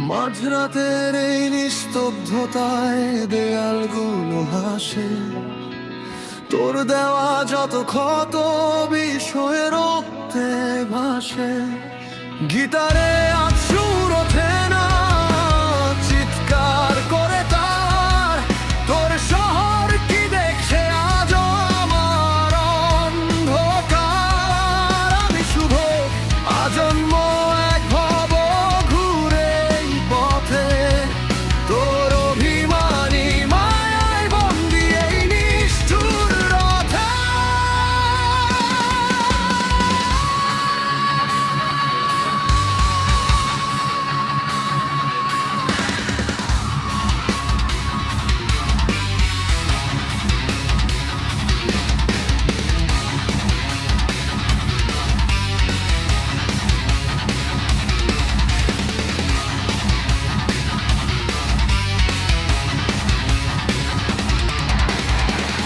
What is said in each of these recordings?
মাঝরাতের এই নিস্তব্ধতায় দেয়ালগুলো হাসে, তোর দেওয়া যত ক্ষত বিষয়ে রক্তে ভাসে। গিটারে আজ সুর ওঠে না, চিৎকার করে তার তোর শহর কি দেখছে আজ আমার অন্ধকার। আমি শুভ আজন্ম এক ভব ঘুরে এই পথে, তোর অভিমানী মায়ায় বন্দি এই নিষ্ঠুর রথে।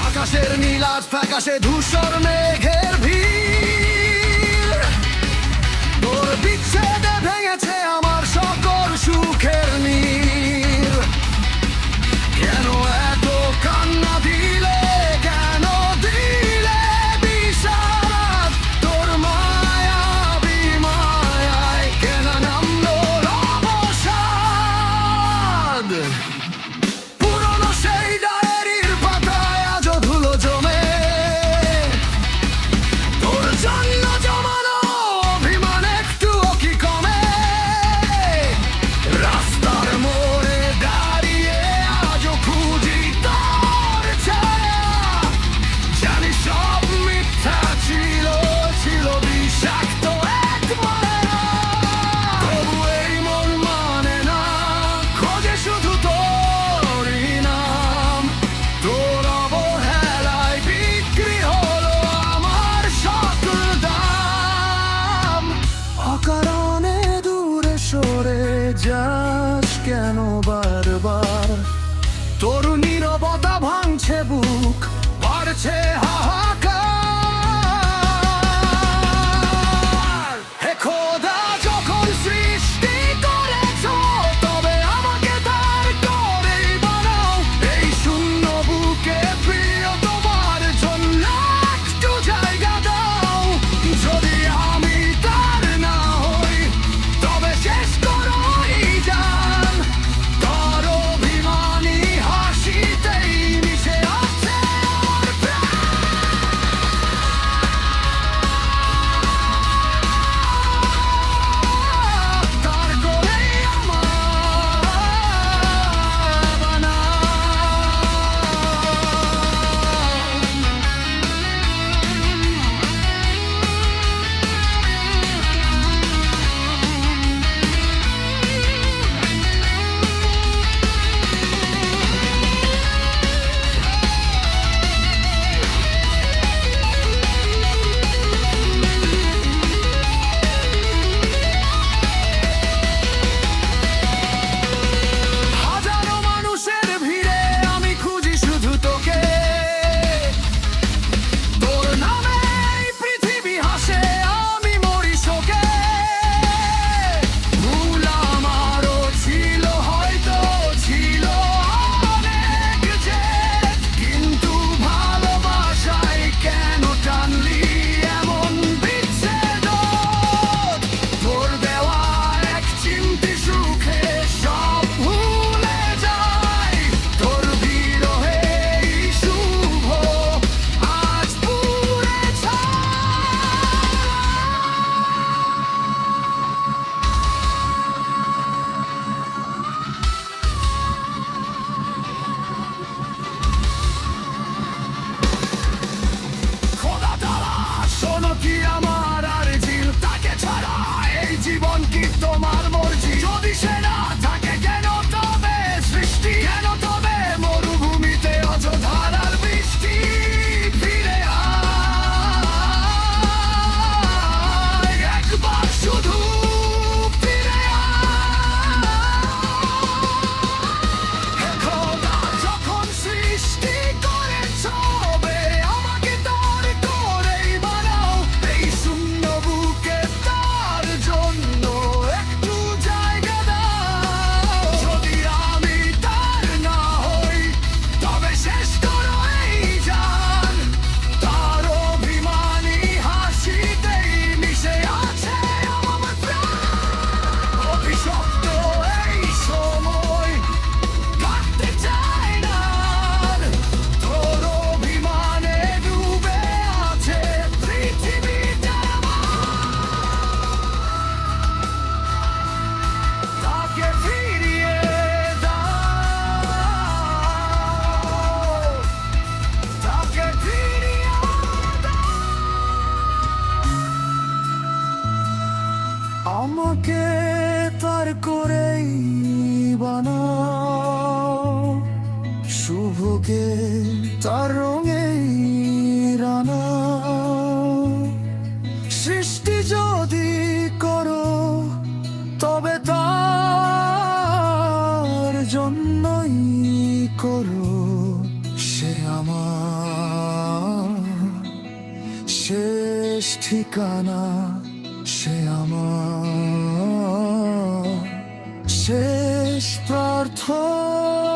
আকাশের নীল আজ ফ্যাকাশে ধূসর মেঘের ভিড়, তোর বিচ্ছেদে ভেঙেছে আমার সকল সুখের নীর। কেন এত কান্না দিলে, কেন দিলে বিষাদ? তোর মায়া বিমায়ায় কেন নামলো অবসাদ? পুরনো সেই ডায়েরির পাতায় আজও ধুলো জমে, তোর জন্য জমানো অভিমান একটুও কি কমে? রাস্তার মোড়ে দাঁড়িয়ে আজও খুঁজি তোর ছায়া, জানি সব মিথ্যা ছিল, ছিল বিষাক্ত এক মায়া। তবু এই মন মানে না, খোঁজে শুধু তোরই নাম। তোর অবহেলায় বিক্রি হলো আমার সকল দাম। অকারণে দূরে সরে যাস কেন বারবার? তোর নীরবতা ভাঙছে বুক, বাড়ছে হাহাকার। হে খোদা, যখন সৃষ্টি করেছ তবে আমাকে তার করেই বানাও। এই শূন্য বুকে প্রিয় তোমার জন্য একটু জায়গা দাও। যদি আমি তার না হই তবে শেষ করো এই জান। তার অভিমানী হাসিতেই মিশে আছে ওর প্রাণ। তার রঙে রানা। সৃষ্টি যদি করো তবে তার জন্যই করো। সে আমার শেষ ঠিকানা, সে আমার শেষ প্রার্থনা।